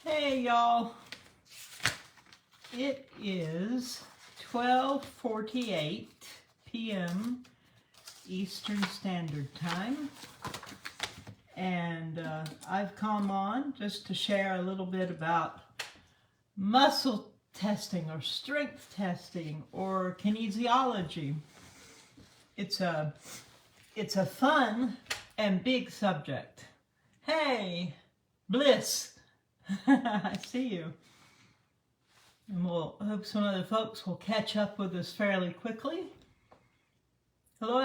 Hey y'all, it is 12:48 p.m. Eastern Standard Time, and I've come on just to share a little bit about muscle testing or strength testing or kinesiology. It's a fun and big subject. Hey, Bliss. I see you. And we'll hope some other folks will catch up with us fairly quickly. Hello,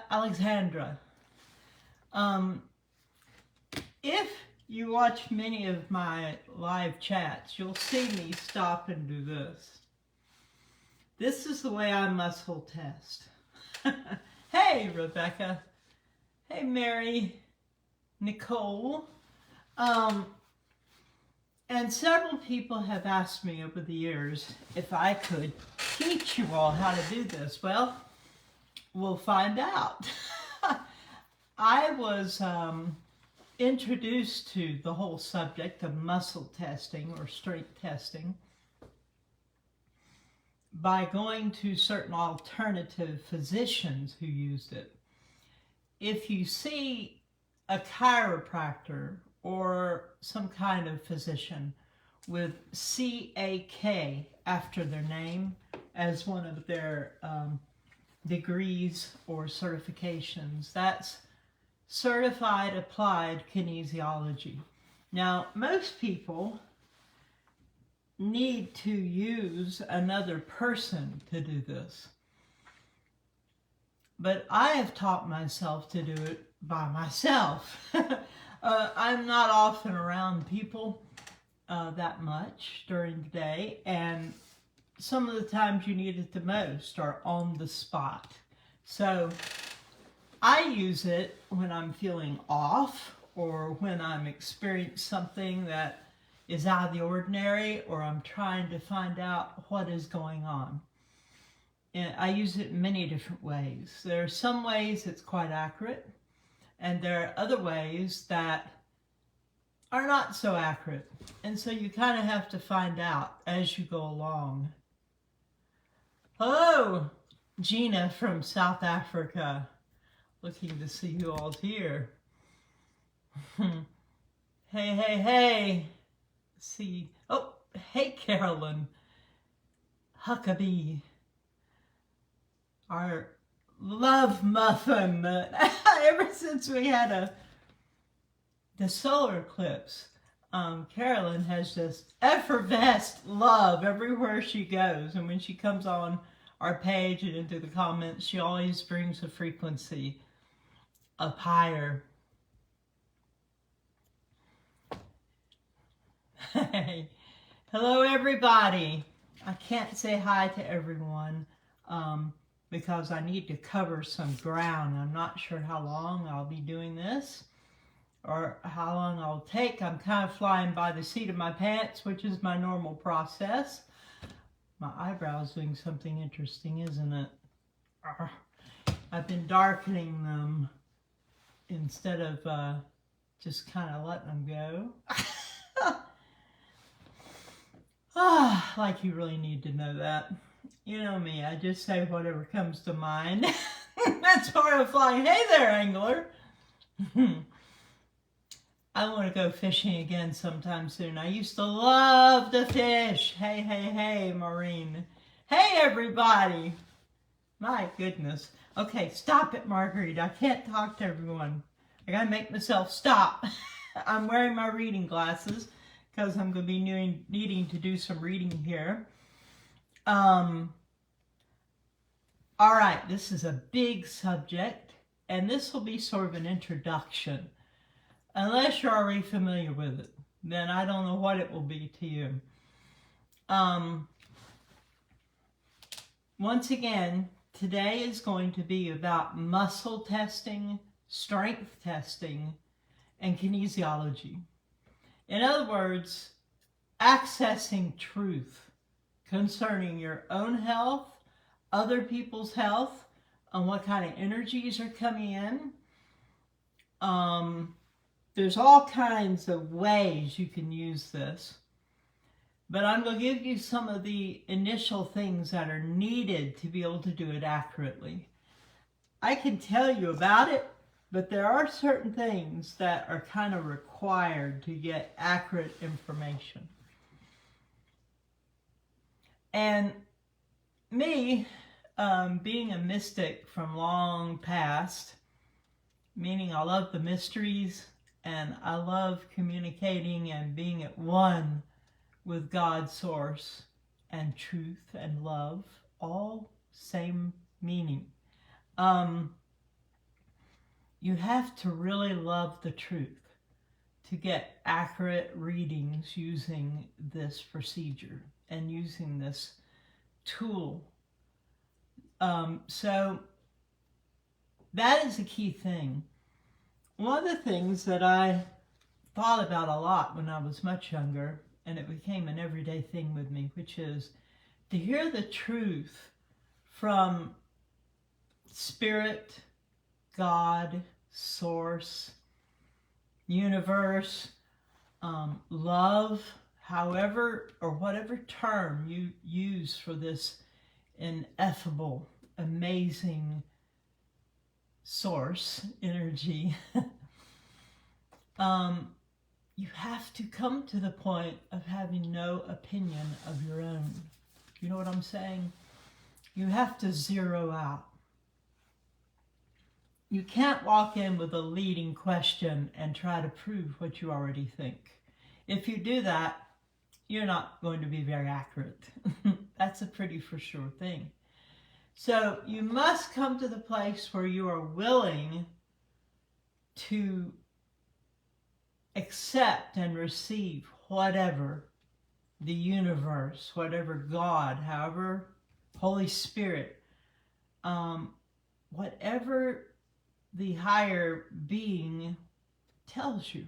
Alexandra. If you watch many of my live chats, you'll see me stop and do this. This is the way I muscle test. Hey, Rebecca. Hey, Mary. Nicole. And several people have asked me over the years if I could teach you all how to do this. Well, we'll find out. I was introduced to the whole subject of muscle testing or strength testing by going to certain alternative physicians who used it. If you see a chiropractor or some kind of physician with CAK after their name as one of their degrees or certifications, that's Certified Applied Kinesiology. Now, most people need to use another person to do this, but I have taught myself to do it by myself. I'm not often around people that much during the day, and some of the times you need it the most are on the spot. So I use it when I'm feeling off or when I'm experiencing something that is out of the ordinary, or I'm trying to find out what is going on. And I use it in many different ways. There are some ways it's quite accurate, and there are other ways that are not so accurate. And so you kind of have to find out as you go along. Hello, Gina from South Africa. Looking to see you all here. Hey. See. Oh, hey, Carolyn. Huckabee. Our love muffin. Ever since we had the solar eclipse, Carolyn has just effervescent love everywhere she goes. And when she comes on our page and into the comments, she always brings a frequency up higher. Hey. Hello, everybody. I can't say hi to everyone because I need to cover some ground. I'm not sure how long I'll be doing this or how long I'll take. I'm kind of flying by the seat of my pants, which is my normal process. My eyebrow's doing something interesting, isn't it? I've been darkening them instead of just kind of letting them go. Like you really need to know that. You know me, I just say whatever comes to mind. That's part of flying. Hey there, angler. I want to go fishing again sometime soon. I used to love to fish. Hey, Maureen. Hey, everybody. My goodness. Okay, stop it, Marguerite. I can't talk to everyone. I gotta make myself stop. I'm wearing my reading glasses because I'm going to be needing to do some reading here. All right, this is a big subject, and this will be sort of an introduction. Unless you're already familiar with it, then I don't know what it will be to you. Once again, today is going to be about muscle testing, strength testing, and kinesiology. In other words, accessing truth concerning your own health, other people's health, and what kind of energies are coming in. There's all kinds of ways you can use this. But I'm going to give you some of the initial things that are needed to be able to do it accurately. I can tell you about it, but there are certain things that are kind of required to get accurate information. And me, being a mystic from long past, meaning I love the mysteries and I love communicating and being at one with God's source and truth and love, all same meaning. You have to really love the truth to get accurate readings using this procedure and using this tool. So that is a key thing. One of the things that I thought about a lot when I was much younger, and it became an everyday thing with me, which is to hear the truth from Spirit, God, Source, Universe, love, however or whatever term you use for this ineffable, amazing source, energy. You have to come to the point of having no opinion of your own. You know what I'm saying? You have to zero out. You can't walk in with a leading question and try to prove what you already think. If you do that, you're not going to be very accurate. That's a pretty for sure thing. So you must come to the place where you are willing to accept and receive whatever the universe, whatever God, however Holy Spirit, whatever the higher being tells you.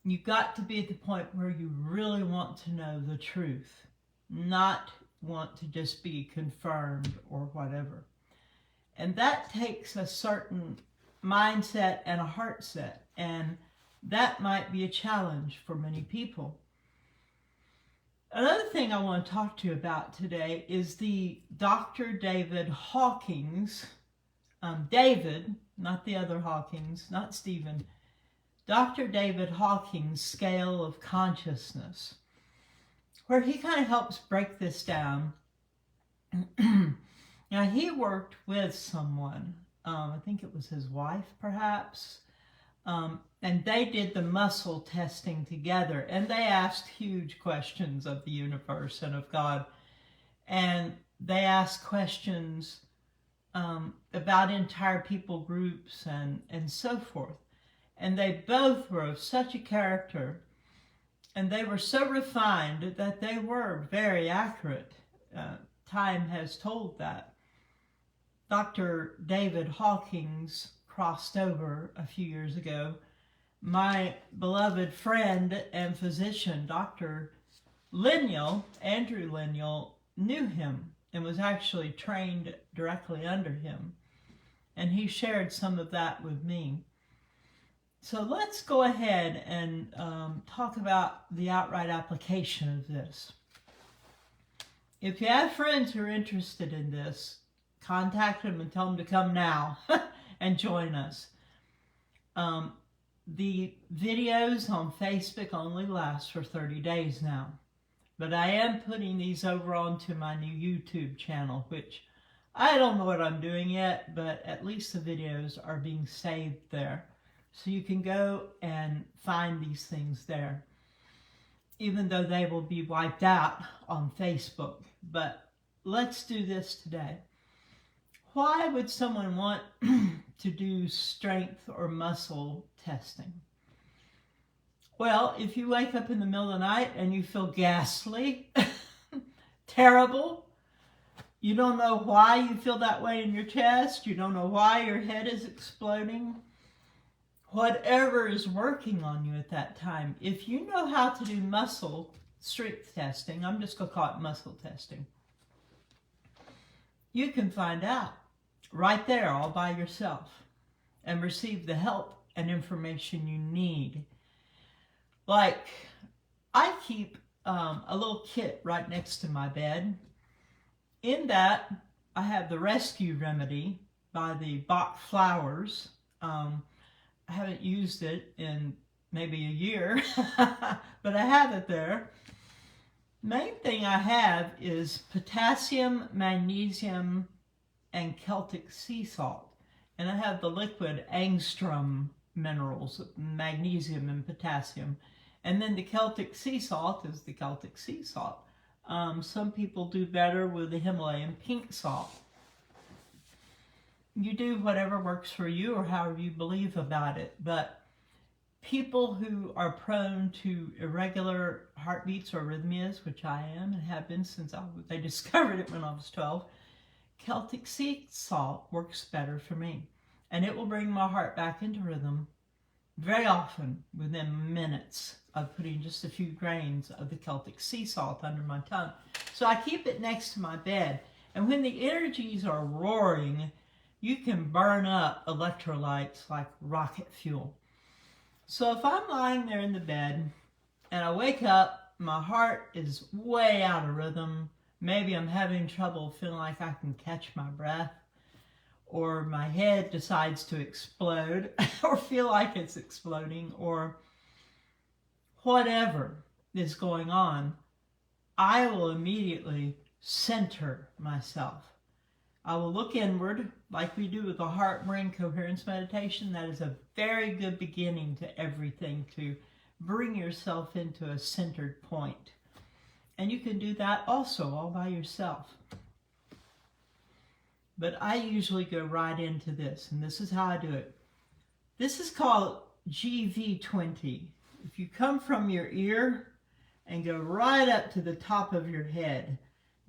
You've got to be at the point where you really want to know the truth, not want to just be confirmed or whatever. And that takes a certain mindset and a heart set, and that might be a challenge for many people. Another thing I want to talk to you about today is the Dr. David Hawkins, David, not the other Hawkins, not Stephen, Dr. David Hawkins' scale of consciousness, where he kind of helps break this down. Now, he worked with someone, I think it was his wife perhaps, and they did the muscle testing together, and they asked huge questions of the universe and of God, and they asked questions about entire people groups and so forth. And they both were of such a character, and they were so refined that they were very accurate. Time has told that. Dr. David Hawkins crossed over a few years ago. My beloved friend and physician, Dr. Linnell, Andrew Linnell, knew him and was actually trained directly under him. And he shared some of that with me. So let's go ahead and talk about the outright application of this. If you have friends who are interested in this, contact them and tell them to come now and join us. The videos on Facebook only last for 30 days now. But I am putting these over onto my new YouTube channel, which I don't know what I'm doing yet, but at least the videos are being saved there. So you can go and find these things there, even though they will be wiped out on Facebook. But let's do this today. Why would someone want to do strength or muscle testing? Well, if you wake up in the middle of the night and you feel ghastly, terrible, you don't know why you feel that way in your chest, you don't know why your head is exploding, whatever is working on you at that time, if you know how to do muscle strength testing, I'm just going to call it muscle testing, you can find out right there all by yourself and receive the help and information you need. Like, I keep a little kit right next to my bed. In that, I have the Rescue Remedy by the Bach Flowers. I haven't used it in maybe a year, but I have it there. Main thing I have is potassium, magnesium, and Celtic sea salt. And I have the liquid angstrom minerals, magnesium and potassium. And then the Celtic sea salt is the Celtic sea salt. Some people do better with the Himalayan pink salt. You do whatever works for you or however you believe about it. But people who are prone to irregular heartbeats or arrhythmias, which I am and have been since they discovered it when I was 12, Celtic sea salt works better for me. And it will bring my heart back into rhythm very often within minutes of putting just a few grains of the Celtic sea salt under my tongue. So I keep it next to my bed. And when the energies are roaring, you can burn up electrolytes like rocket fuel. So if I'm lying there in the bed and I wake up, my heart is way out of rhythm, maybe I'm having trouble feeling like I can catch my breath, or my head decides to explode or feel like it's exploding, or whatever is going on, I will immediately center myself. I will look inward like we do with the heart brain coherence meditation. That is a very good beginning to everything, to bring yourself into a centered point. And you can do that also all by yourself. But I usually go right into this, and this is how I do it. This is called GV20. If you come from your ear and go right up to the top of your head,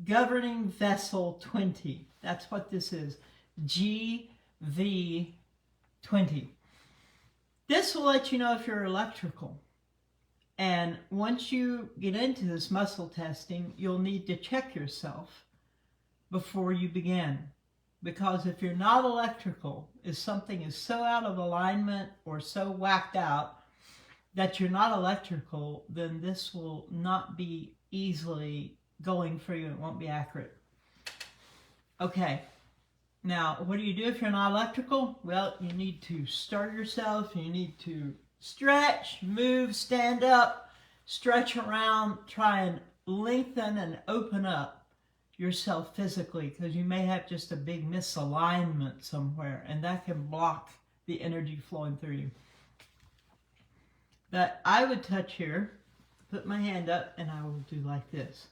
governing vessel 20. That's what this is, GV20. This will let you know if you're electrical. And once you get into this muscle testing, you'll need to check yourself before you begin. Because if you're not electrical, if something is so out of alignment or so whacked out that you're not electrical, then this will not be easily going for you. It won't be accurate. Okay, now what do you do if you're not electrical? Well, you need to stir yourself. You need to stretch, move, stand up, stretch around, try and lengthen and open up yourself physically, because you may have just a big misalignment somewhere, and that can block the energy flowing through you. But I would touch here, put my hand up, and I will do like this.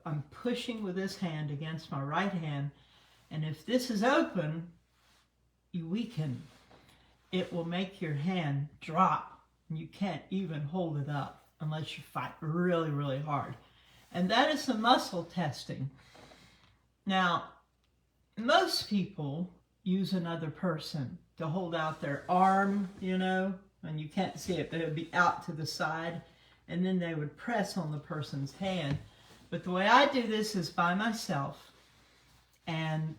I'm pushing with this hand against my right hand, and if this is open, you weaken. It will make your hand drop, and you can't even hold it up unless you fight really, really hard. And that is the muscle testing. Now, most people use another person to hold out their arm, you know, and you can't see it, but it would be out to the side, and then they would press on the person's hand. But the way I do this is by myself, and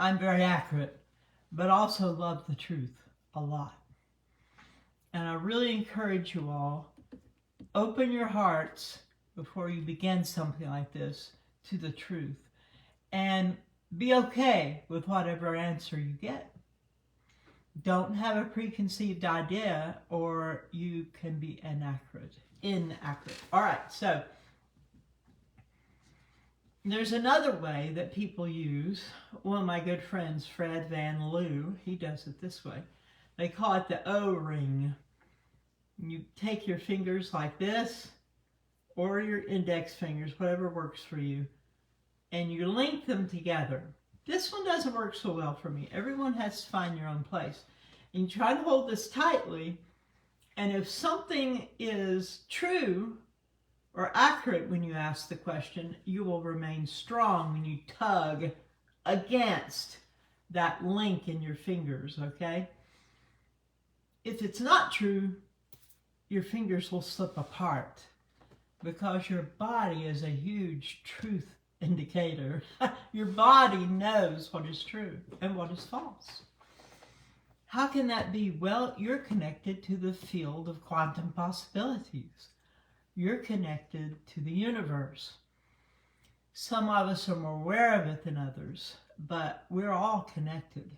I'm very accurate, but also love the truth a lot. And I really encourage you all, open your hearts before you begin something like this to the truth, and be okay with whatever answer you get. Don't have a preconceived idea, or you can be inaccurate. All right, so there's another way that people use. One of my good friends, Fred Van Loo, he does it this way. They call it the O-ring. You take your fingers like this, or your index fingers, whatever works for you, and you link them together. This one doesn't work so well for me. Everyone has to find your own place. And you try to hold this tightly, and if something is true or accurate when you ask the question, you will remain strong when you tug against that link in your fingers, okay? If it's not true, your fingers will slip apart, because your body is a huge truth indicator. Your body knows what is true and what is false. How can that be? Well, you're connected to the field of quantum possibilities. You're connected to the universe. Some of us are more aware of it than others, but we're all connected.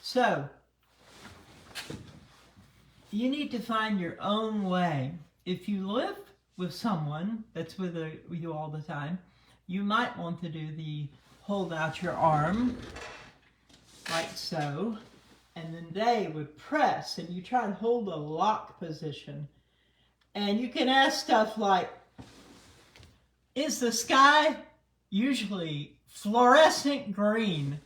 So, you need to find your own way. If you live with someone that's with you all the time, you might want to do the hold out your arm, like so, and then they would press, and you try and hold a lock position. And you can ask stuff like, is the sky usually fluorescent green?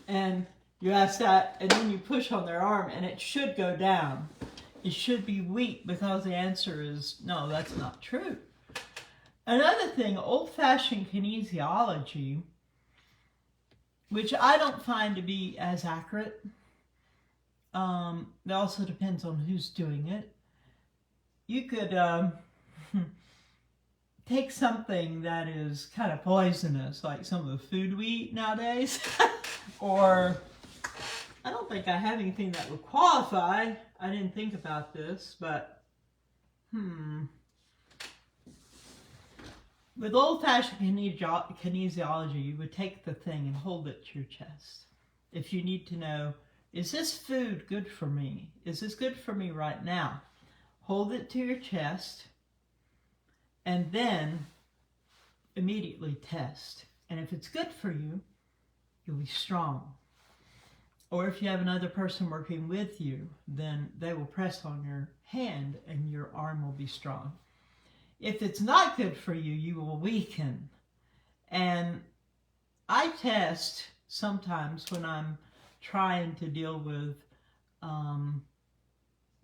And you ask that, and then you push on their arm, and it should go down. It should be weak, because the answer is, no, that's not true. Another thing, old-fashioned kinesiology, which I don't find to be as accurate. It also depends on who's doing it. You could take something that is kind of poisonous, like some of the food we eat nowadays, or I don't think I have anything that would qualify. I didn't think about this, but with old-fashioned kinesiology, you would take the thing and hold it to your chest. If you need to know, is this food good for me? Is this good for me right now? Hold it to your chest, and then immediately test. And if it's good for you, you'll be strong. Or if you have another person working with you, then they will press on your hand and your arm will be strong. If it's not good for you, you will weaken. And I test sometimes when I'm trying to deal with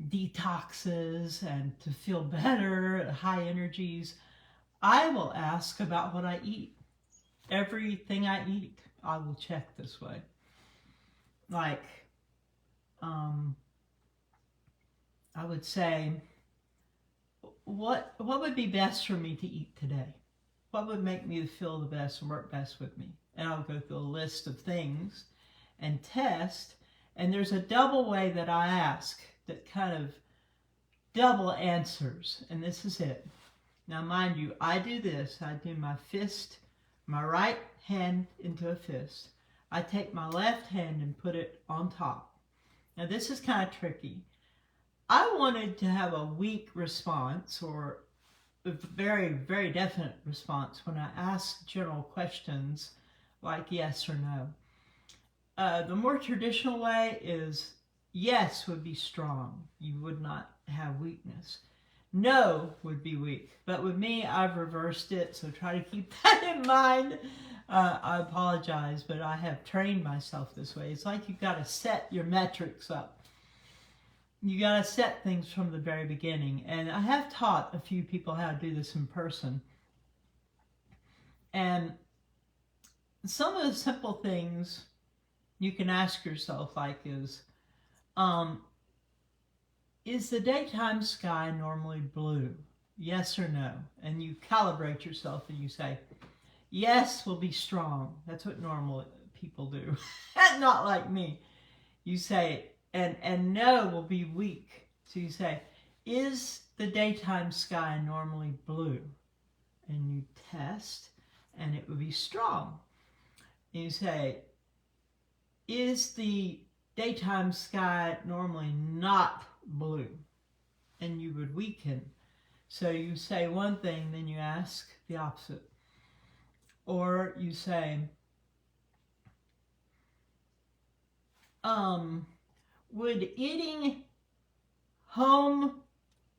detoxes and to feel better, high energies. I will ask about what I eat. Everything I eat, I will check this way. Like, I would say, what would be best for me to eat today? What would make me feel the best and work best with me? And I'll go through a list of things and test. And there's a double way that I ask that kind of double answers. And this is it. Now, mind you, I do this. I do my fist, my right hand into a fist. I take my left hand and put it on top. Now, this is kind of tricky. I wanted to have a weak response or a very, very definite response when I ask general questions like yes or no. The more traditional way is yes would be strong. You would not have weakness. No would be weak. But with me, I've reversed it, so try to keep that in mind. I apologize, but I have trained myself this way. It's like you've got to set your metrics up. You got to set things from the very beginning. And I have taught a few people how to do this in person. And some of the simple things you can ask yourself, like, is the daytime sky normally blue? Yes or no? And you calibrate yourself and you say, yes will be strong. That's what normal people do. Not like me. You say, and no will be weak. So you say, is the daytime sky normally blue? And you test, and it would be strong. And you say, is the daytime sky normally not blue? And you would weaken. So you say one thing, then you ask the opposite. Or you say, would eating home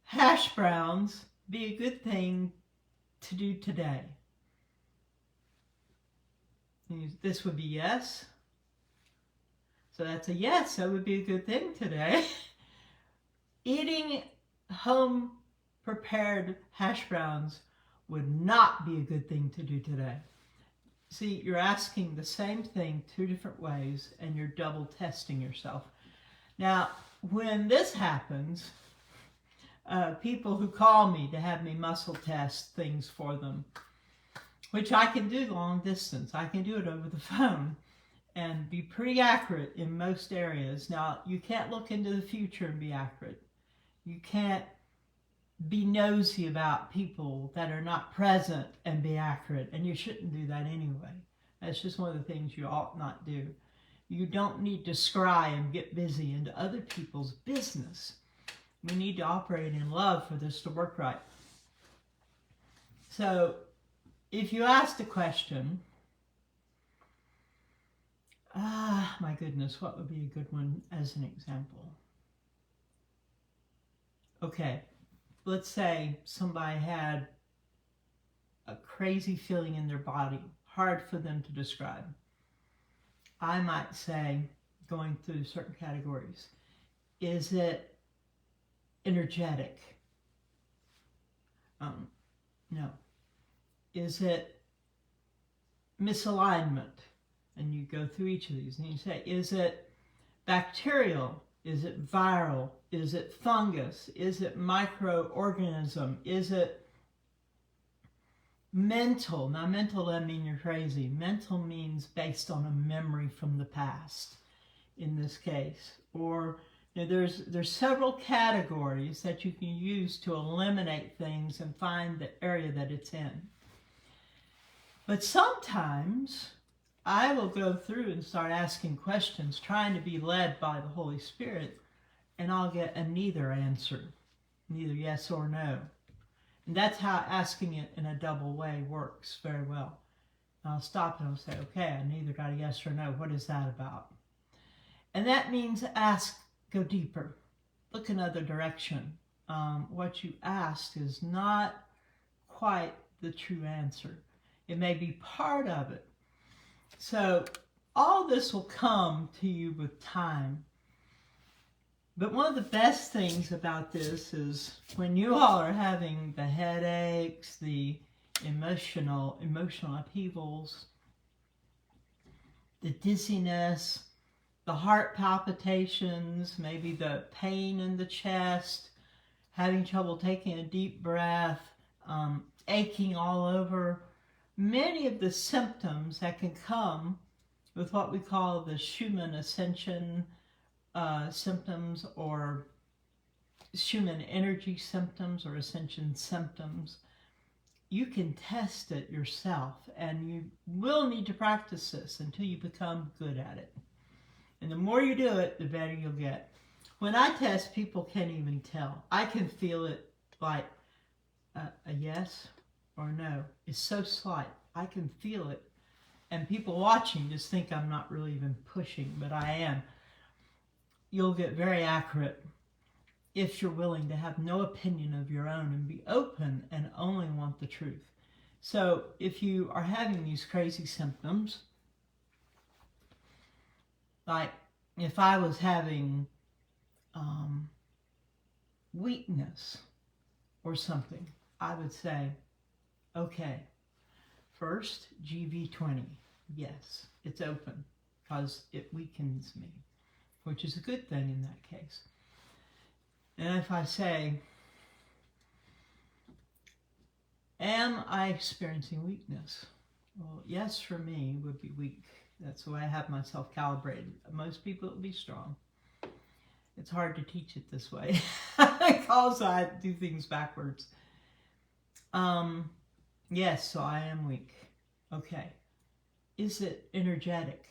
hash browns be a good thing to do today? This would be yes. So that's a yes, that would be a good thing today. Eating home prepared hash browns would not be a good thing to do today. See, you're asking the same thing two different ways, and you're double testing yourself. Now, when this happens, people who call me to have me muscle test things for them, which I can do long distance. I can do it over the phone and be pretty accurate in most areas. Now, you can't look into the future and be accurate. You can't be nosy about people that are not present and be accurate. And you shouldn't do that anyway. That's just one of the things you ought not do. You don't need to scry and get busy into other people's business. We need to operate in love for this to work right. So if you ask the question, my goodness, what would be a good one as an example? Okay, let's say somebody had a crazy feeling in their body, hard for them to describe. I might say, going through certain categories, is it energetic? No. Is it misalignment? And you go through each of these and you say, is it bacterial? Is it viral? Is it fungus? Is it microorganism? Is it mental? Now, mental doesn't mean you're crazy. Mental means based on a memory from the past, in this case. Or there's several categories that you can use to eliminate things and find the area that it's in. But sometimes I will go through and start asking questions, trying to be led by the Holy Spirit, and I'll get a neither answer, neither yes or no. And that's how asking it in a double way works very well. I'll stop and I'll say, okay, I neither got a yes or no. What is that about? And that means ask, go deeper, look another direction. What you asked is not quite the true answer. It may be part of it. So all this will come to you with time. But one of the best things about this is when you all are having the headaches, the emotional upheavals, the dizziness, the heart palpitations, maybe the pain in the chest, having trouble taking a deep breath, aching all over, many of the symptoms that can come with what we call the Schumann ascension symptoms, or Schumann energy symptoms, or ascension symptoms, you can test it yourself, and you will need to practice this until you become good at it. And the more you do it, the better you'll get. When I test, people can't even tell. I can feel it like a yes or no. It's so slight. I can feel it. And people watching just think I'm not really even pushing, but I am. You'll get very accurate if you're willing to have no opinion of your own and be open and only want the truth. So if you are having these crazy symptoms, like if I was having weakness or something, I would say, okay, first, GV20, yes, it's open because it weakens me, which is a good thing in that case. And if I say, am I experiencing weakness? Well, yes, for me would be weak. That's the way I have myself calibrated. Most people it would be strong. It's hard to teach it this way because I do things backwards. Yes, so I am weak. Okay. Is it energetic?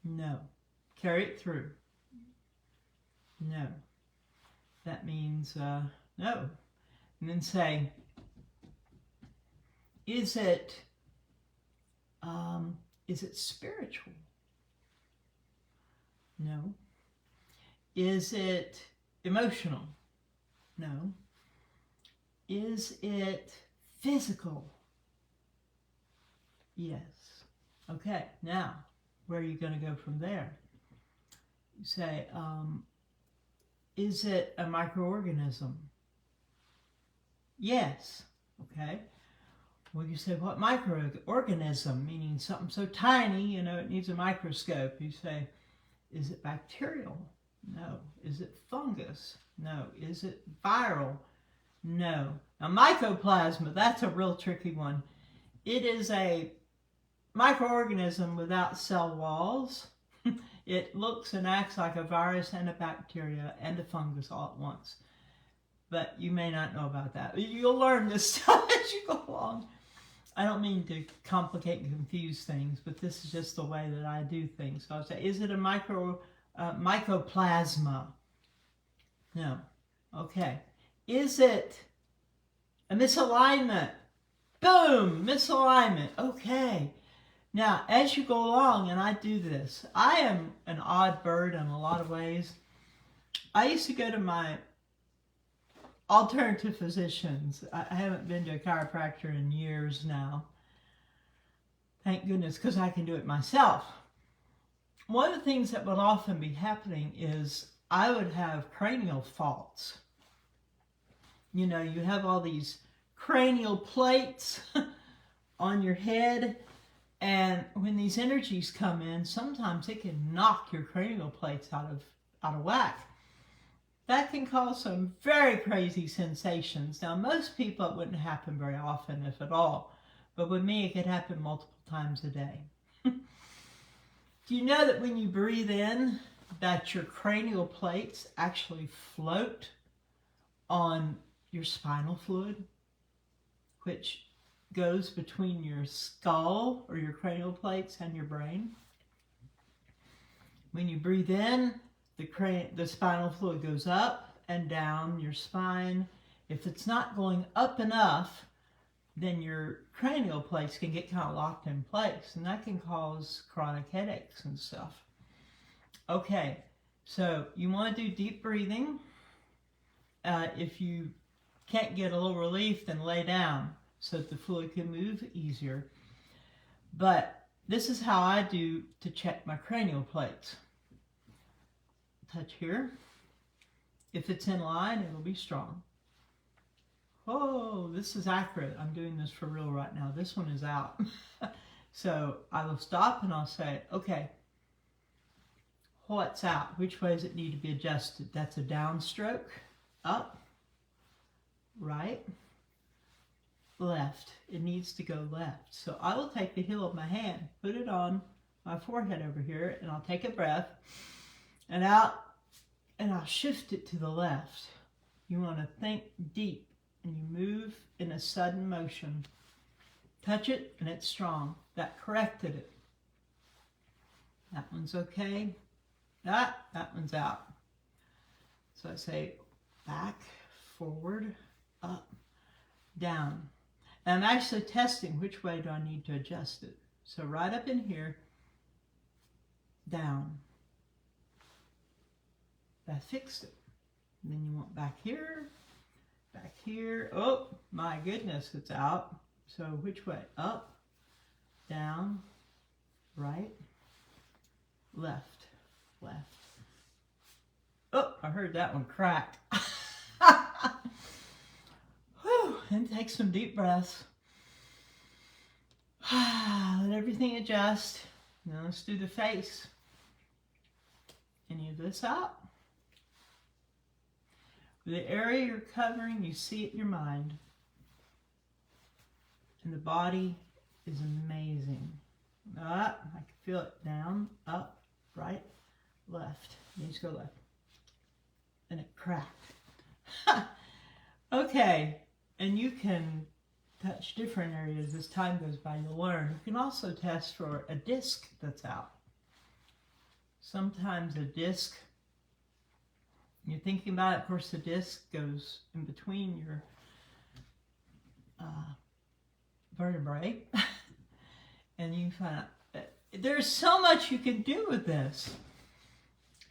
No. Carry it through. No. That means no. And then say, is it spiritual? No. Is it emotional? No. Is it physical? Yes. Okay, now, where are you going to go from there? You say, is it a microorganism? Yes. Okay. Well, you say, what microorganism? Meaning something so tiny, it needs a microscope. You say, is it bacterial? No. Is it fungus? No. Is it viral? No. Now, mycoplasma, that's a real tricky one. It is a microorganism without cell walls. It looks and acts like a virus and a bacteria and a fungus all at once. but you may not know about that. You'll learn this stuff as you go along. I don't mean to complicate and confuse things, but this is just the way that I do things. So I'll say, is it a mycoplasma? No. Okay. Is it a misalignment? Boom! Misalignment. Okay. Now, as you go along, and I do this, I am an odd bird in a lot of ways. I used to go to my alternative physicians. I haven't been to a chiropractor in years now. Thank goodness, because I can do it myself. One of the things that would often be happening is I would have cranial faults. You know, you have all these cranial plates on your head, and when these energies come in, sometimes it can knock your cranial plates out of whack. That can cause some very crazy sensations. Now, most people it wouldn't happen very often, if at all, but with me it could happen multiple times a day. Do you know that when you breathe in, that your cranial plates actually float on your spinal fluid, which goes between your skull or your cranial plates and your brain? When you breathe in, the spinal fluid goes up and down your spine. If it's not going up enough, then your cranial plates can get kind of locked in place, and that can cause chronic headaches and stuff. Okay, so you want to do deep breathing. If you can't get a little relief, then lay down so that the fluid can move easier. But this is how I do to check my cranial plates. Touch here. If it's in line, it'll be strong. Oh, this is accurate. I'm doing this for real right now. This one is out. So I will stop and I'll say, okay, what's out? Which way does it need to be adjusted? That's a downstroke. Up, right, left. It needs to go left. So I will take the heel of my hand, put it on my forehead over here, and I'll take a breath and out, and I'll shift it to the left. You want to think deep, and you move in a sudden motion. Touch it, and it's strong. That corrected it. That one's okay. That one's out. So I say back, forward, up, down. And I'm actually testing which way do I need to adjust it. So right up in here, down. That fixed it. And then you want back here. Oh, my goodness, it's out. So which way? Up, down, right, left, left. Oh, I heard that one crack. Whew, and take some deep breaths. Let everything adjust. Now let's do the face. Any of this out? The area you're covering, you see it in your mind. And the body is amazing. I can feel it down, up, right, left. You just go left. And it cracked. Okay, and you can touch different areas as time goes by. You'll learn. You can also test for a disc that's out. Sometimes a disc, you're thinking about it, of course the disc goes in between your vertebrae. And you find out there's so much you can do with this.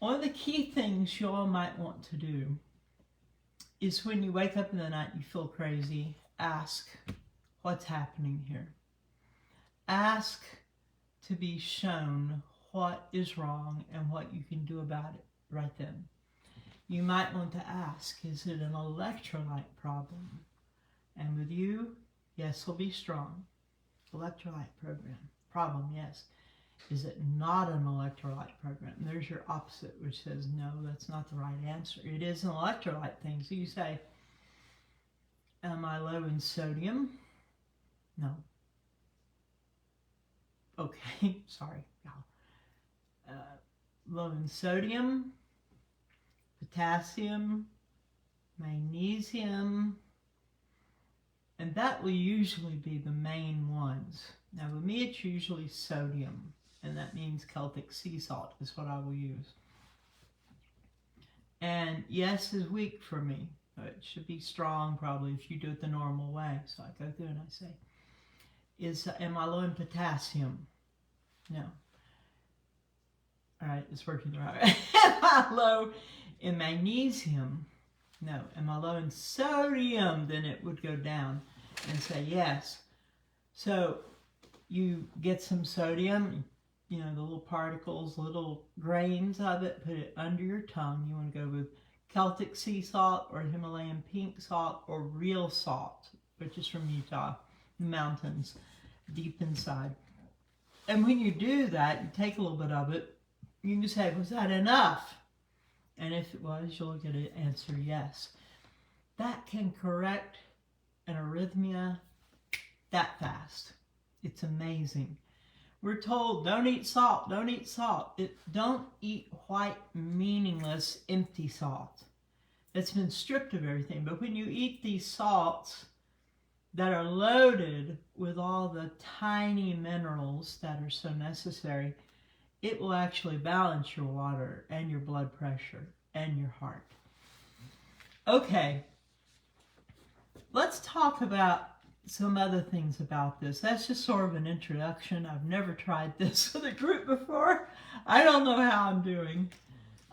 One of the key things you all might want to do is when you wake up in the night, you feel crazy, ask, what's happening here? Ask to be shown what is wrong and what you can do about it right then. You might want to ask, is it an electrolyte problem? And with you, yes, will be strong. Electrolyte problem, yes. Is it not an electrolyte program? There's your opposite, which says, no, that's not the right answer. It is an electrolyte thing. So you say, am I low in sodium? No. Okay, sorry, y'all. Low in sodium, potassium, magnesium, and that will usually be the main ones. Now with me it's usually sodium, and that means Celtic sea salt is what I will use. And yes is weak for me. It should be strong probably if you do it the normal way. So I go through and I say, am I low in potassium? No. All right, it's working the right way. Am I low in magnesium? No. Am I low in sodium? Then it would go down and say yes. So you get some sodium, you know, the little particles, little grains of it, put it under your tongue. You want to go with Celtic sea salt or Himalayan pink salt or real salt, which is from Utah, the mountains, deep inside. And when you do that, you take a little bit of it, you can say, was that enough? And if it was, you'll get an answer yes. That can correct an arrhythmia that fast. It's amazing. We're told, don't eat salt, don't eat salt. Don't eat white, meaningless, empty salt. It's been stripped of everything. But when you eat these salts that are loaded with all the tiny minerals that are so necessary, it will actually balance your water and your blood pressure and your heart. Okay, let's talk about some other things about this. That's just sort of an introduction. I've never tried this with a group before. I don't know how I'm doing.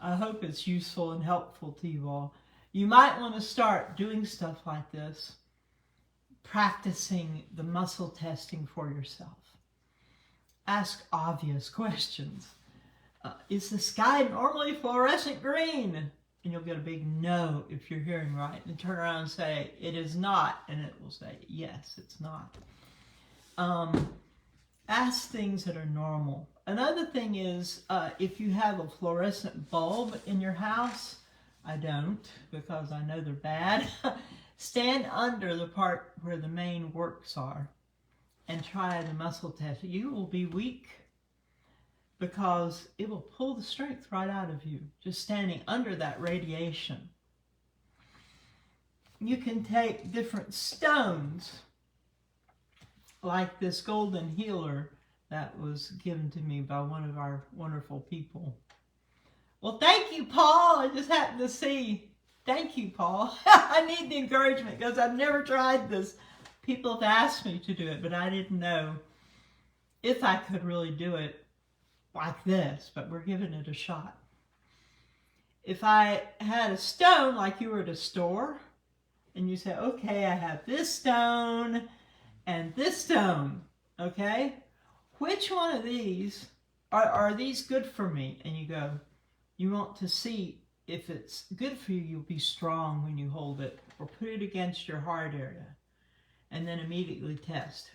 I hope it's useful and helpful to you all. You might want to start doing stuff like this, practicing the muscle testing for yourself. Ask obvious questions. Is the sky normally fluorescent green? And you'll get a big no if you're hearing right. And turn around and say, it is not. And it will say, yes, it's not. Ask things that are normal. Another thing is, if you have a fluorescent bulb in your house, I don't, because I know they're bad. Stand under the part where the main works are and try the muscle test. You will be weak because it will pull the strength right out of you, just standing under that radiation. You can take different stones, like this golden healer that was given to me by one of our wonderful people. Well, thank you, Paul. I just happened to see. Thank you, Paul. I need the encouragement because I've never tried this. People have asked me to do it, but I didn't know if I could really do it like this, but we're giving it a shot. If I had a stone like you were at a store, and you say, okay, I have this stone and this stone, okay? Which one of these, are these good for me? And you go, you want to see if it's good for you, you'll be strong when you hold it, or put it against your heart area, and then immediately test.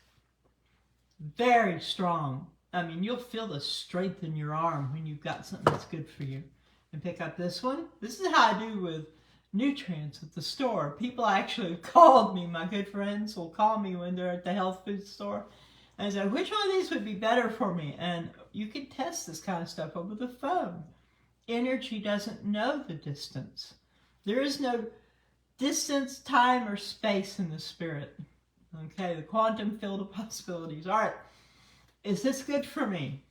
Very strong. I mean, you'll feel the strength in your arm when you've got something that's good for you. And pick up this one. This is how I do with nutrients at the store. People actually have called me, my good friends will call me when they're at the health food store, and say, which one of these would be better for me? And you can test this kind of stuff over the phone. Energy doesn't know the distance. There is no distance, time, or space in the spirit. Okay, the quantum field of possibilities. All right, is this good for me?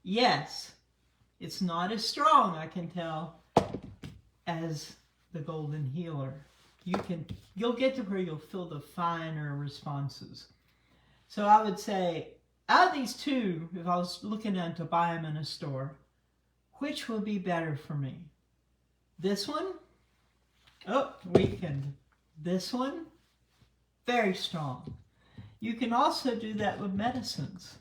Yes. It's not as strong, I can tell, as the golden healer. You'll get to where you'll feel the finer responses. So I would say, out of these two, if I was looking at to buy them in a store, which would be better for me? This one? Oh, weakened. This one? Very strong. You can also do that with medicines.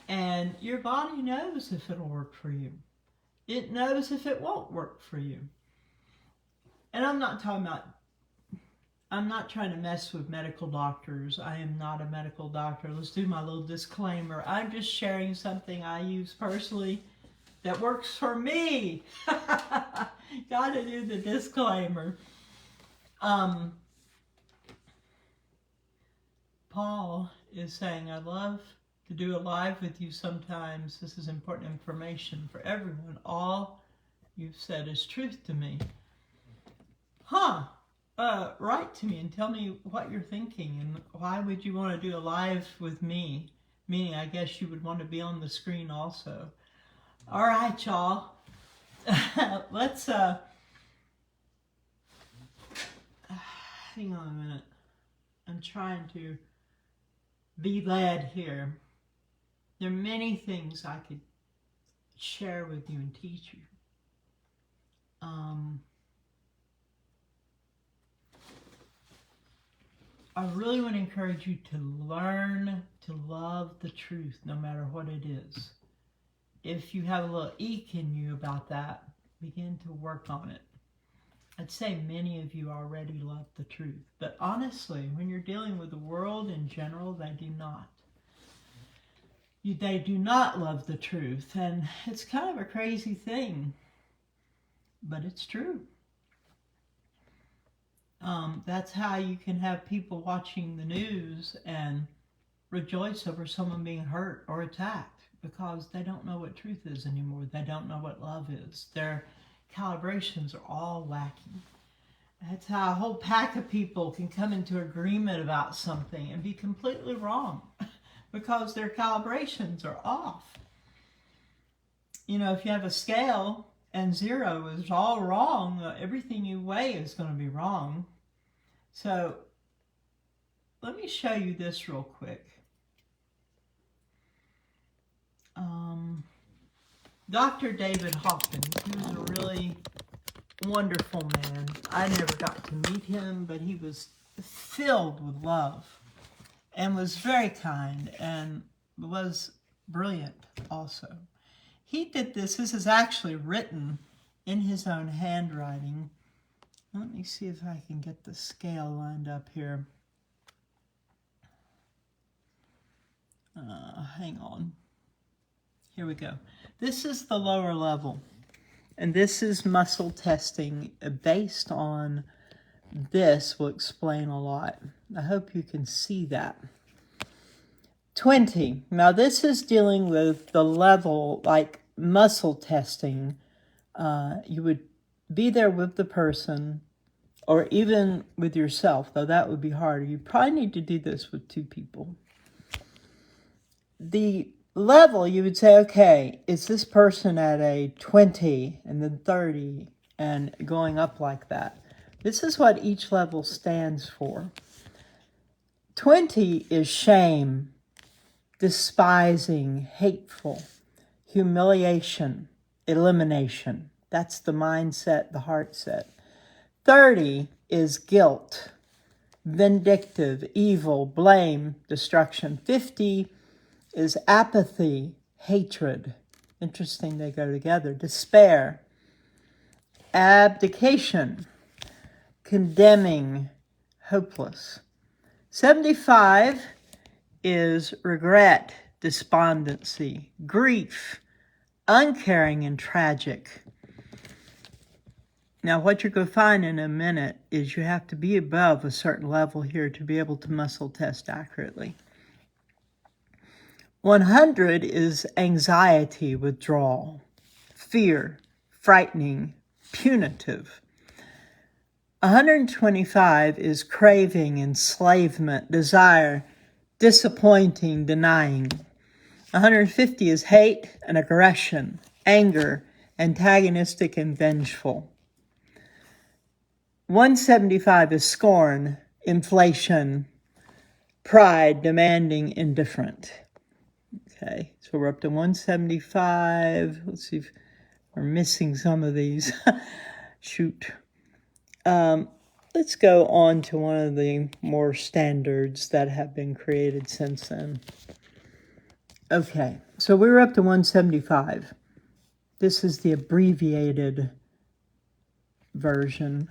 And your body knows if it'll work for you. It knows if it won't work for you. And I'm not trying to mess with medical doctors. I am not a medical doctor. Let's do my little disclaimer. I'm just sharing something I use personally that works for me. Gotta do the disclaimer. Paul is saying, I'd love to do a live with you sometimes. This is important information for everyone. All you've said is truth to me. Write to me and tell me what you're thinking and why would you want to do a live with me? Meaning, I guess you would want to be on the screen also. All right, y'all. Let's, hang on a minute. I'm trying to be led here. There are many things I could share with you and teach you. I really want to encourage you to learn to love the truth no matter what it is. If you have a little eek in you about that, begin to work on it. I'd say many of you already love the truth, but honestly, when you're dealing with the world in general, they do not. They do not love the truth, and it's kind of a crazy thing, but it's true. That's how you can have people watching the news and rejoice over someone being hurt or attacked because they don't know what truth is anymore. They don't know what love is. Their calibrations are all wacky. That's how a whole pack of people can come into agreement about something and be completely wrong because their calibrations are off. You know, if you have a scale and 0 is all wrong, everything you weigh is going to be wrong. So let me show you this real quick. Dr. David Hawkins, he was a really wonderful man. I never got to meet him, but he was filled with love and was very kind and was brilliant also. He did this. This is actually written in his own handwriting. Let me see if I can get the scale lined up here. Hang on. Here we go. This is the lower level. And this is muscle testing based on this will explain a lot. I hope you can see that. 20. Now this is dealing with the level like muscle testing. You would be there with the person or even with yourself, though that would be harder. You probably need to do this with 2 people. The level, you would say, okay, is this person at a 20 and then 30 and going up like that? This is what each level stands for. 20 is shame, despising, hateful, humiliation, elimination. That's the mindset, the heart set. 30 is guilt, vindictive, evil, blame, destruction. 50 is apathy, hatred. Interesting, they go together. Despair, abdication, condemning, hopeless. 75 is regret, despondency, grief, uncaring, and tragic. Now, what you're going to find in a minute is you have to be above a certain level here to be able to muscle test accurately. 100 is anxiety, withdrawal, fear, frightening, punitive. 125 is craving, enslavement, desire, disappointing, denying. 150 is hate and aggression, anger, antagonistic and vengeful. 175 is scorn, inflation, pride, demanding, indifferent. Okay, so we're up to 175. Let's see if we're missing some of these. Shoot. Let's go on to one of the more standards that have been created since then. Okay, so we're up to 175. This is the abbreviated version.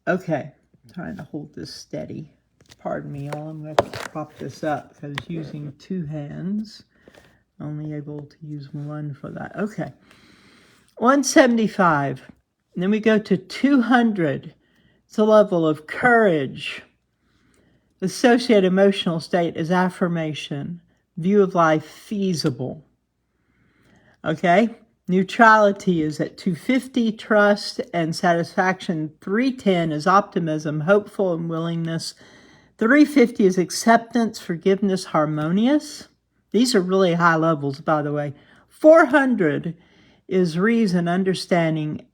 Okay, I'm trying to hold this steady. Pardon me, y'all. I'm going to prop this up because using 2 hands, only able to use 1 for that. Okay, 175. And then we go to 200. It's a level of courage. The associated emotional state is affirmation, view of life feasible. Okay, Neutrality is at 250, trust and satisfaction. 310 is optimism, hopeful and willingness. 350 is acceptance, forgiveness, harmonious. These are really high levels, by the way. 400 is reason, understanding,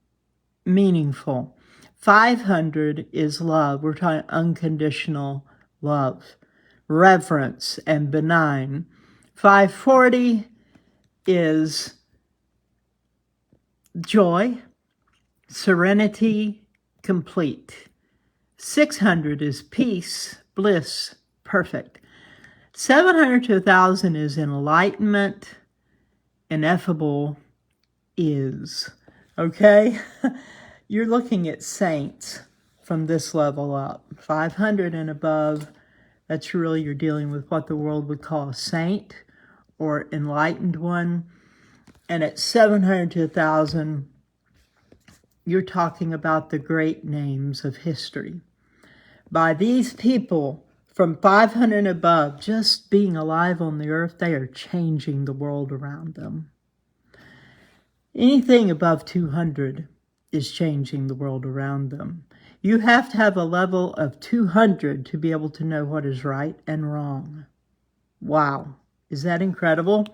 meaningful. 500 is love. We're talking unconditional love, reverence, and benign. 540 is joy, serenity, complete. 600 is peace, bliss, perfect. 700 to 1,000 is enlightenment, ineffable, is. Okay? You're looking at saints from this level up. 500 and above, that's really, you're dealing with what the world would call a saint or enlightened one. And at 700 to 1,000, you're talking about the great names of history. By these people from 500 and above, just being alive on the earth, they are changing the world around them. Anything above 200 is changing the world around them. You have to have a level of 200 to be able to know what is right and wrong. Wow, is that incredible?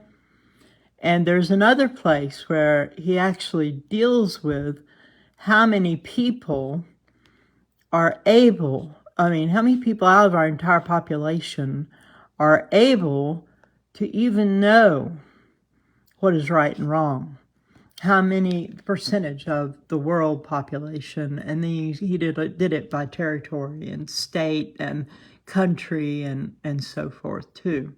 And there's another place where he actually deals with how many people are able, how many people out of our entire population are able to even know what is right and wrong. How many percentage of the world population, and then he did it by territory and state and country and so forth too.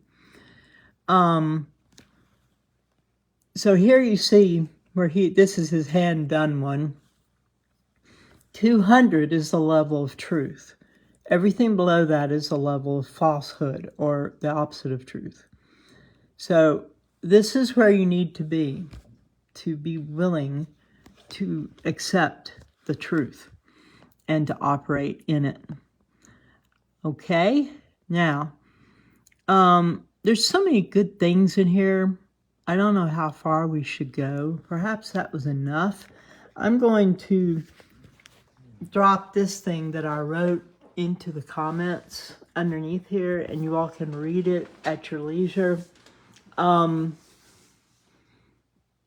So here you see where this is his hand done one. 200 is the level of truth. Everything below that is a level of falsehood or the opposite of truth. So this is where you need to be willing to accept the truth and to operate in it. Okay? Now, there's so many good things in here. I don't know how far we should go. Perhaps that was enough. I'm going to drop this thing that I wrote into the comments underneath here, and you all can read it at your leisure.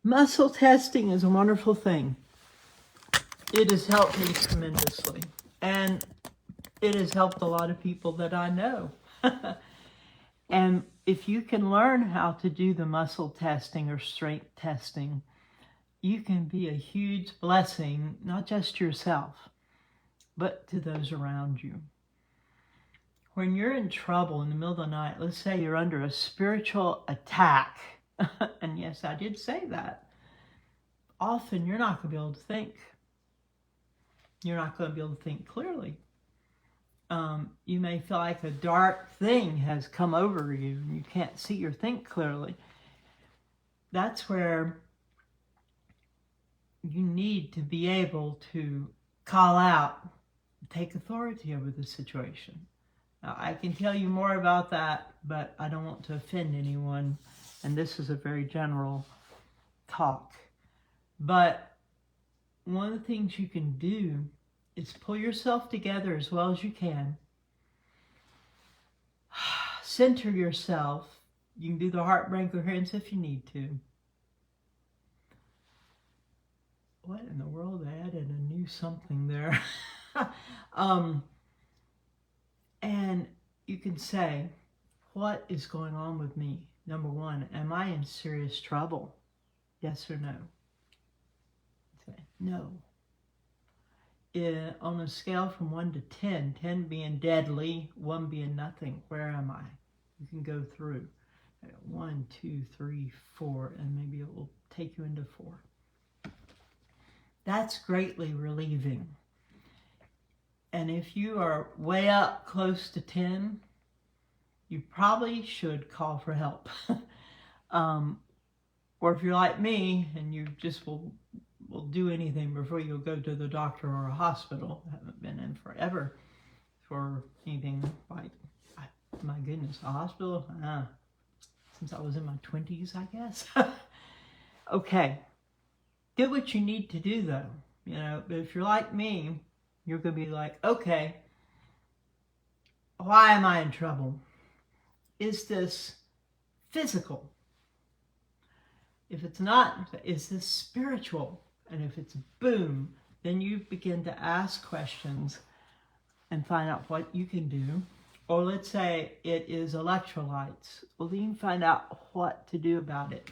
Muscle testing is a wonderful thing. It has helped me tremendously, and it has helped a lot of people that I know. And if you can learn how to do the muscle testing or strength testing, you can be a huge blessing, not just to yourself, but to those around you. When you're in trouble in the middle of the night, let's say you're under a spiritual attack, and yes, I did say that, often you're not going to be able to think. You're not going to be able to think clearly. You may feel like a dark thing has come over you and you can't see or think clearly. That's where you need to be able to call out, take authority over the situation. Now, I can tell you more about that, but I don't want to offend anyone, and this is a very general talk. But one of the things you can do is pull yourself together as well as you can. Center yourself. You can do the heartbreak coherence if you need to. What in the world? I added a new something there. And you can say, what is going on with me? Number one, am I in serious trouble? Yes or no? Say, no. On a scale from 1 to 10, 10 being deadly, 1 being nothing, where am I? You can go through 1, 2, 3, 4, and maybe it will take you into 4. That's greatly relieving. And if you are way up close to 10, you probably should call for help. Or if you're like me and you just will do anything before you'll go to the doctor or a hospital. I haven't been in forever for anything like, my goodness, a hospital? Since I was in my 20s, I guess. Okay. do what you need to do, though. You know, but if you're like me, you're going to be like, okay, why am I in trouble? Is this physical? If it's not, is this spiritual? And if it's boom, then you begin to ask questions and find out what you can do. Or let's say it is electrolytes. Well, then you can find out what to do about it.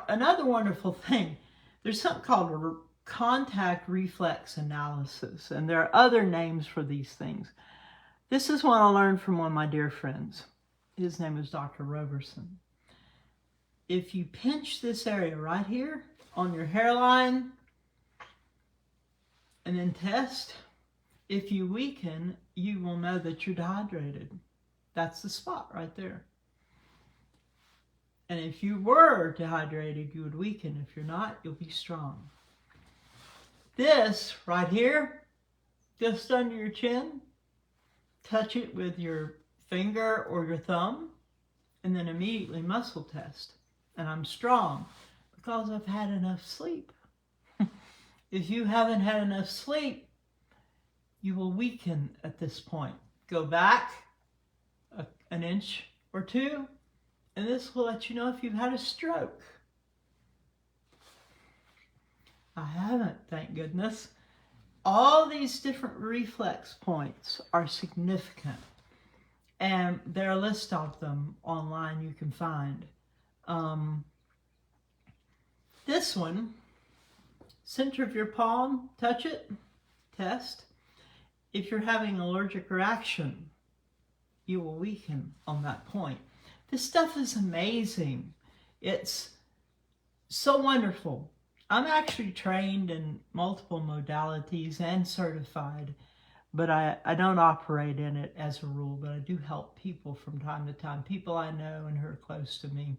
Another wonderful thing, there's something called a contact reflex analysis, and there are other names for these things. This is one I learned from one of my dear friends. His name is Dr. Roberson. If you pinch this area right here on your hairline and then test, if you weaken, you will know that you're dehydrated. That's the spot right there. And if you were dehydrated, you would weaken. If you're not, you'll be strong. This right here, just under your chin, touch it with your finger or your thumb, and then immediately muscle test. And I'm strong because I've had enough sleep. If you haven't had enough sleep, you will weaken at this point. Go back an inch or two, and this will let you know if you've had a stroke. I haven't, thank goodness. All these different reflex points are significant, and there are a list of them online you can find. This one, center of your palm, touch it, test. If you're having an allergic reaction, you will weaken on that point. This stuff is amazing. It's so wonderful. I'm actually trained in multiple modalities and certified, but I don't operate in it as a rule, but I do help people from time to time, people I know and who are close to me.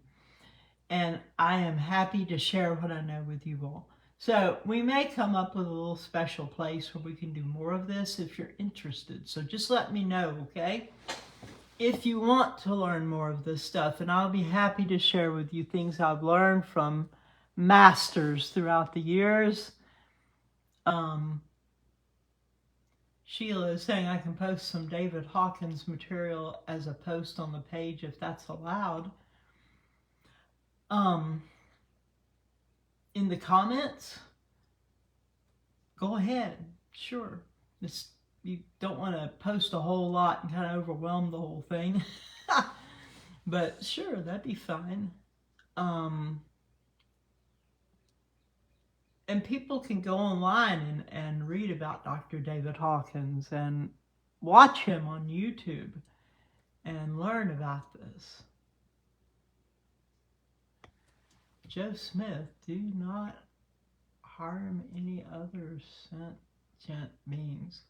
And I am happy to share what I know with you all. So we may come up with a little special place where we can do more of this if you're interested. So just let me know, okay? If you want to learn more of this stuff, and I'll be happy to share with you things I've learned from masters throughout the years. Sheila is saying I can post some David Hawkins material as a post on the page if that's allowed. In the comments, go ahead, sure. You don't want to post a whole lot and kind of overwhelm the whole thing. But sure, that'd be fine. And people can go online and read about Dr. David Hawkins and watch him on YouTube and learn about this. Joe Smith, do not harm any other sentient beings.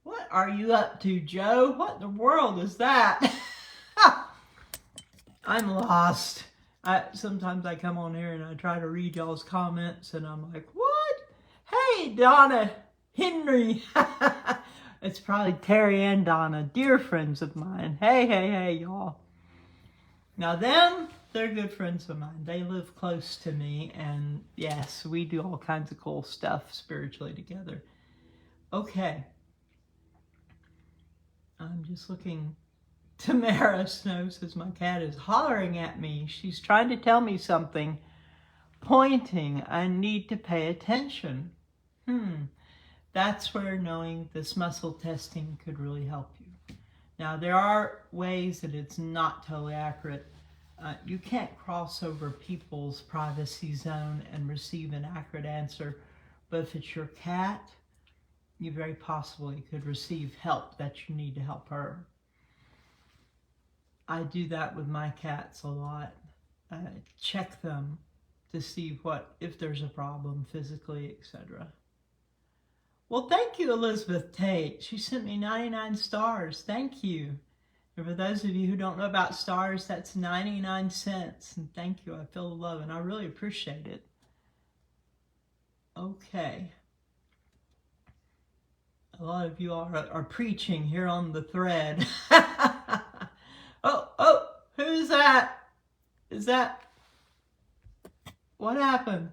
What are you up to, Joe? What in the world is that? I'm lost. Sometimes I come on here and I try to read y'all's comments and I'm like, what? Hey, Donna Henry. It's probably Terry and Donna, dear friends of mine. Hey, y'all. Now them, they're good friends of mine. They live close to me, and yes, we do all kinds of cool stuff spiritually together. Okay. I'm just looking. Tamara Snow says my cat is hollering at me. She's trying to tell me something, pointing. I need to pay attention. That's where knowing this muscle testing could really help you. Now, there are ways that it's not totally accurate. You can't cross over people's privacy zone and receive an accurate answer. But if it's your cat, you very possibly could receive help that you need to help her. I do that with my cats a lot. Check them to see if there's a problem physically, etc. Well, thank you, Elizabeth Tate. She sent me 99 stars. Thank you. And for those of you who don't know about stars, that's 99 cents. And thank you. I feel the love, and I really appreciate it. Okay. A lot of you are preaching here on the thread. Oh, who's that? Is that What happened?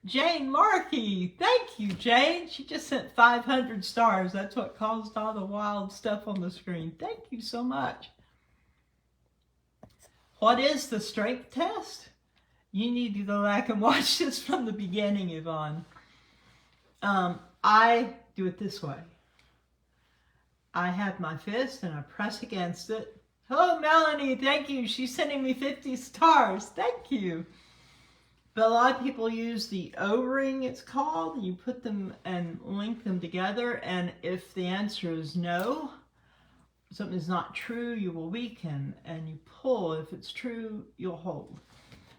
Jane Markey. Thank you, Jane. She just sent 500 stars. That's what caused all the wild stuff on the screen. Thank you so much. What is the strength test? You need to go back and watch this from the beginning, Yvonne. I do it this way. I have my fist and I press against it. Hello, Melanie. Thank you. She's sending me 50 stars. Thank you. But a lot of people use the O-ring, it's called. You put them and link them together. And if the answer is no, something is not true, you will weaken. And you pull. If it's true, you'll hold.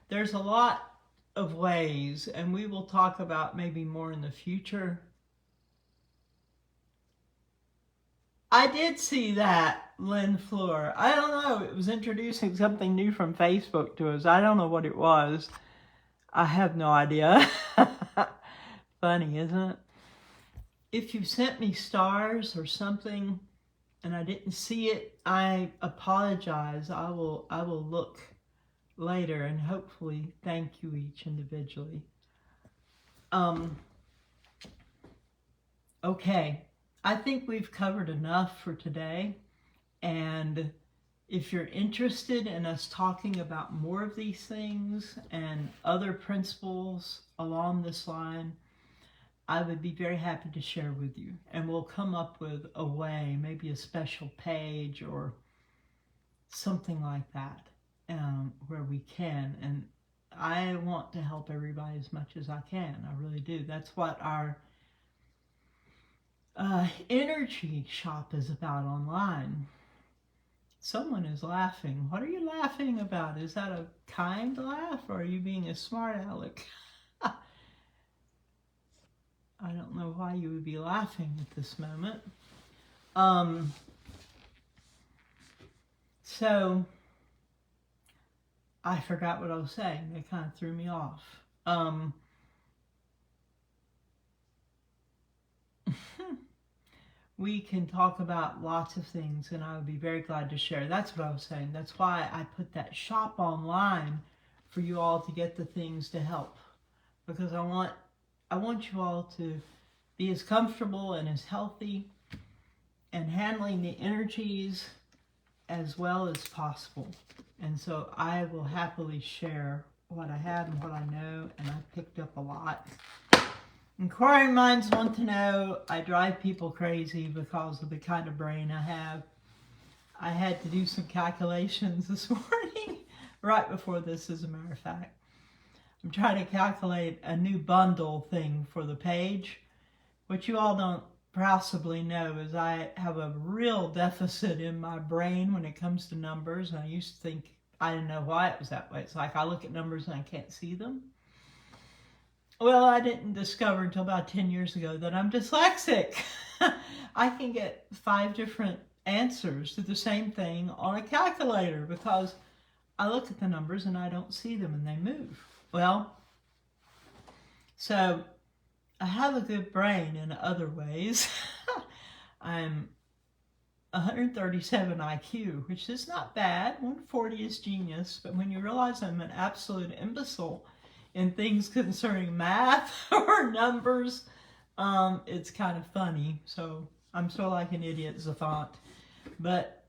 There's a lot of ways, and we will talk about maybe more in the future. I did see that, Lynn Fleur. I don't know. It was introducing something new from Facebook to us. I don't know what it was. I have no idea. Funny, isn't it? If you sent me stars or something and I didn't see it, I apologize. I will look later and hopefully thank you each individually. Okay, I think we've covered enough for today, and if you're interested in us talking about more of these things and other principles along this line, I would be very happy to share with you, and we'll come up with a way, maybe a special page or something like that. Where we can, and I want to help everybody as much as I can. I really do. That's what our energy shop is about online. Someone is laughing. What are you laughing about? Is that a kind laugh, or are you being a smart aleck? I don't know why you would be laughing at this moment. So I forgot what I was saying. It kind of threw me off. We can talk about lots of things, and I would be very glad to share. That's what I was saying. That's why I put that shop online for you all to get the things to help, because I want you all to be as comfortable and as healthy and handling the energies as well as possible. And so I will happily share what I have and what I know, and I picked up a lot. Inquiring minds want to know. I drive people crazy because of the kind of brain I have. I had to do some calculations this morning, right before this, as a matter of fact. I'm trying to calculate a new bundle thing for the page. What you all don't possibly know is I have a real deficit in my brain when it comes to numbers. And I used to think I didn't know why it was that way. It's like I look at numbers and I can't see them. Well, I didn't discover until about 10 years ago that I'm dyslexic. I can get 5 different answers to the same thing on a calculator because I look at the numbers and I don't see them and they move. Well, so I have a good brain in other ways. I'm 137 IQ, which is not bad. 140 is genius. But when you realize I'm an absolute imbecile in things concerning math or numbers, it's kind of funny. So I'm sort of like an idiot savant. But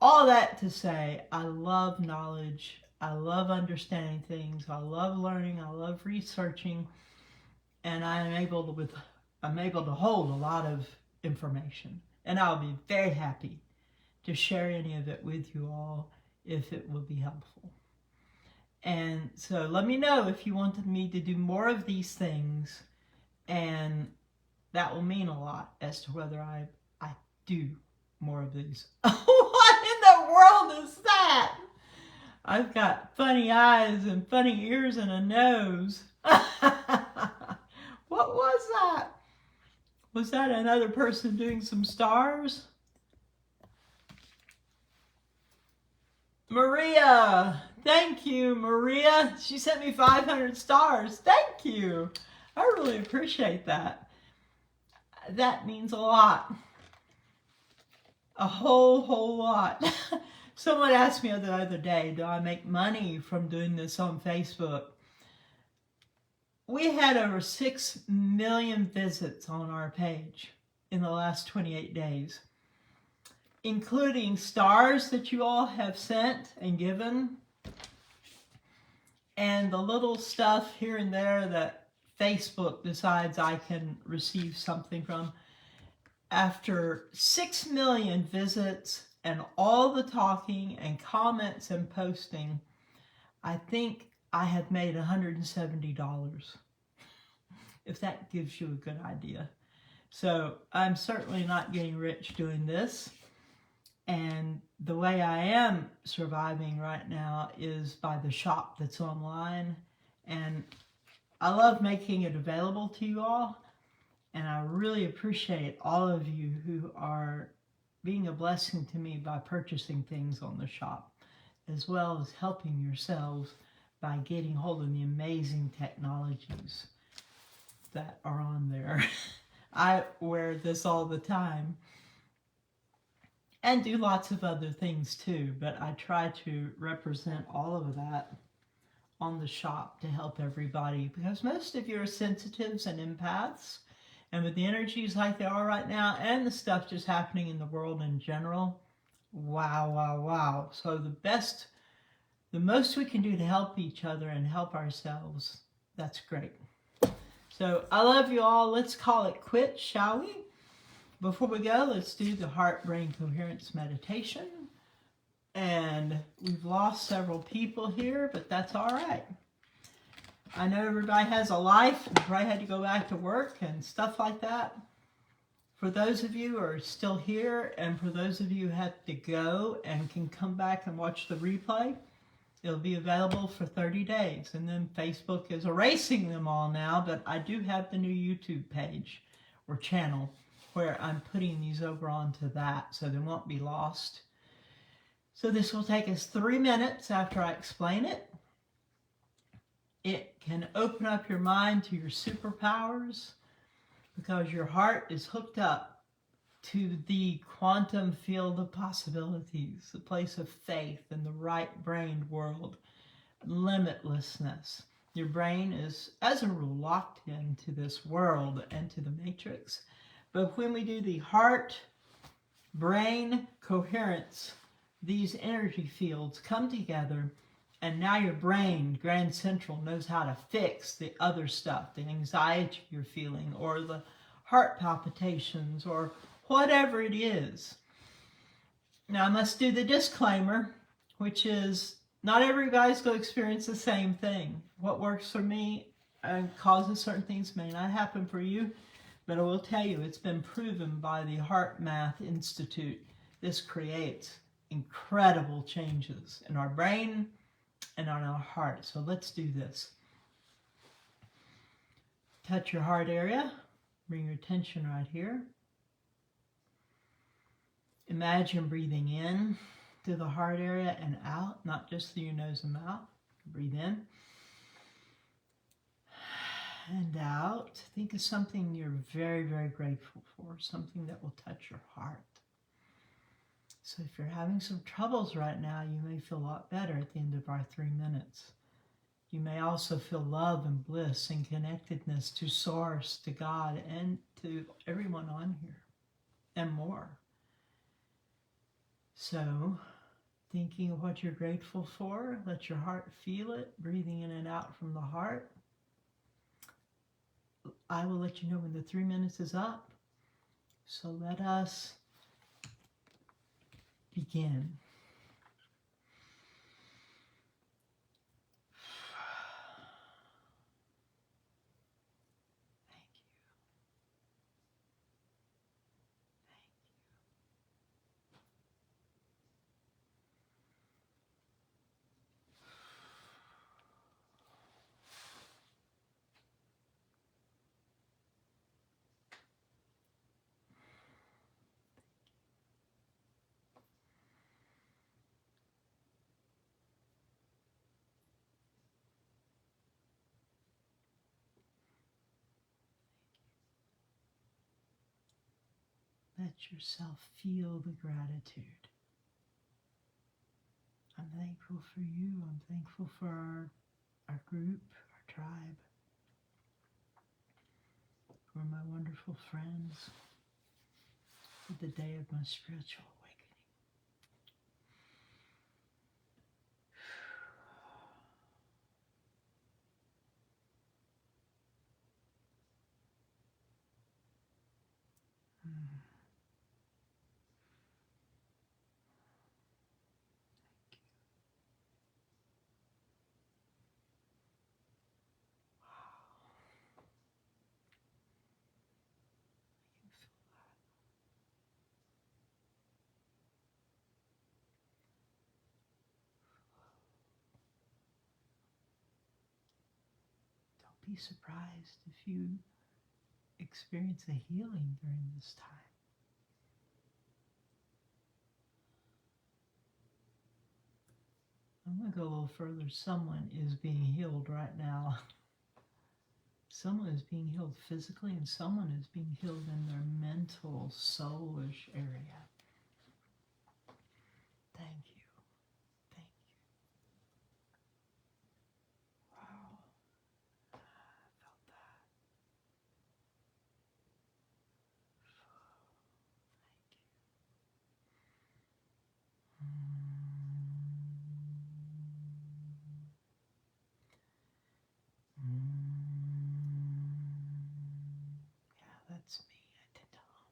all that to say, I love knowledge. I love understanding things. I love learning. I love researching. And I'm able to hold a lot of information. And I'll be very happy to share any of it with you all if it will be helpful. And so let me know if you wanted me to do more of these things, and that will mean a lot as to whether I do more of these. What in the world is that? I've got funny eyes and funny ears and a nose. What was that? Was that another person doing some stars? Maria, thank you, Maria. She sent me 500 stars. Thank you. I really appreciate that. That means a lot. A whole lot. Someone asked me the other day, do I make money from doing this on Facebook? We had over 6 million visits on our page in the last 28 days, including stars that you all have sent and given, and the little stuff here and there that Facebook decides I can receive something from. After 6 million visits and all the talking and comments and posting, I think I have made $170, if that gives you a good idea. So I'm certainly not getting rich doing this. And the way I am surviving right now is by the shop that's online. And I love making it available to you all. And I really appreciate all of you who are being a blessing to me by purchasing things on the shop, as well as helping yourselves by getting hold of the amazing technologies that are on there. I wear this all the time and do lots of other things too, but I try to represent all of that on the shop to help everybody, because most of you are sensitives and empaths, and with the energies like they are right now and the stuff just happening in the world in general, wow, wow, wow. So the most we can do to help each other and help ourselves, that's great. So I love you all. Let's call it quits, shall we? Before we go, let's do the heart-brain coherence meditation. And we've lost several people here, but that's all right. I know everybody has a life and probably had to go back to work and stuff like that. For those of you who are still here, and for those of you who have to go and can come back and watch the replay, it'll be available for 30 days. And then Facebook is erasing them all now, but I do have the new YouTube page or channel where I'm putting these over onto that, so they won't be lost. So this will take us 3 minutes after I explain it. It can open up your mind to your superpowers, because your heart is hooked up to the quantum field of possibilities, the place of faith in the right-brained world, limitlessness. Your brain is, as a rule, locked into this world and to the matrix. But when we do the heart-brain coherence, these energy fields come together, and now your brain, Grand Central, knows how to fix the other stuff, the anxiety you're feeling, or the heart palpitations, or whatever it is. Now, I must do the disclaimer, which is not everybody's going to experience the same thing. What works for me and causes certain things may not happen for you, but I will tell you, it's been proven by the Heart Math Institute. This creates incredible changes in our brain and on our heart. So let's do this. Touch your heart area. Bring your attention right here. Imagine breathing in to the heart area and out, not just through your nose and mouth. Breathe in and out. Think of something you're very, very grateful for, something that will touch your heart. So if you're having some troubles right now, you may feel a lot better at the end of our 3 minutes. You may also feel love and bliss and connectedness to Source, to God, and to everyone on here, and more. So, thinking of what you're grateful for, let your heart feel it, breathing in and out from the heart. I will let you know when the 3 minutes is up. So let us begin. Let yourself feel the gratitude. I'm thankful for you. I'm thankful for our group, our tribe, for my wonderful friends, for the day of my spiritual awakening. Don't be surprised if you experience a healing during this time. I'm going to go a little further. Someone is being healed right now. Someone is being healed physically, and someone is being healed in their mental, soulish area. Thank you. Thank you. Wow. I felt that. Yeah, that's me. I tend to hum.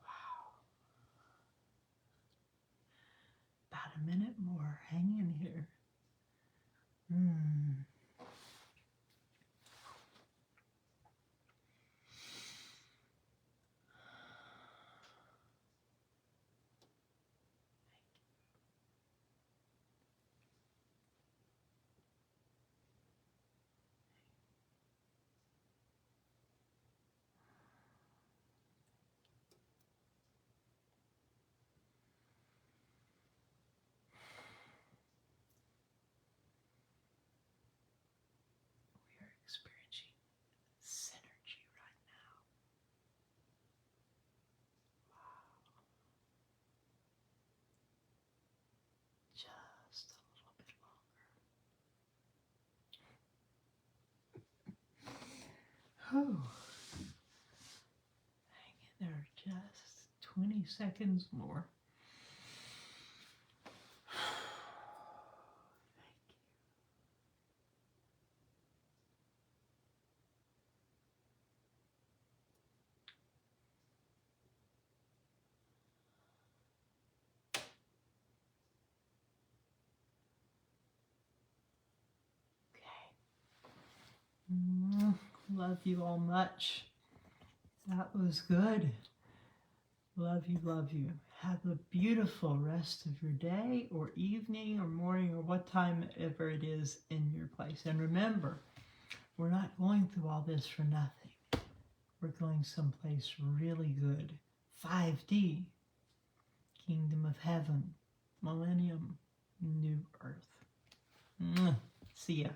Wow. About a minute more. Hang in here. We are experiencing synergy right now. Wow. Just a little bit longer. Oh. Hang in there just 20 seconds more. Love you all much. That was good. Love you, love you. Have a beautiful rest of your day or evening or morning or what time ever it is in your place. And remember, we're not going through all this for nothing. We're going someplace really good. 5D, Kingdom of Heaven, Millennium, New Earth. See ya.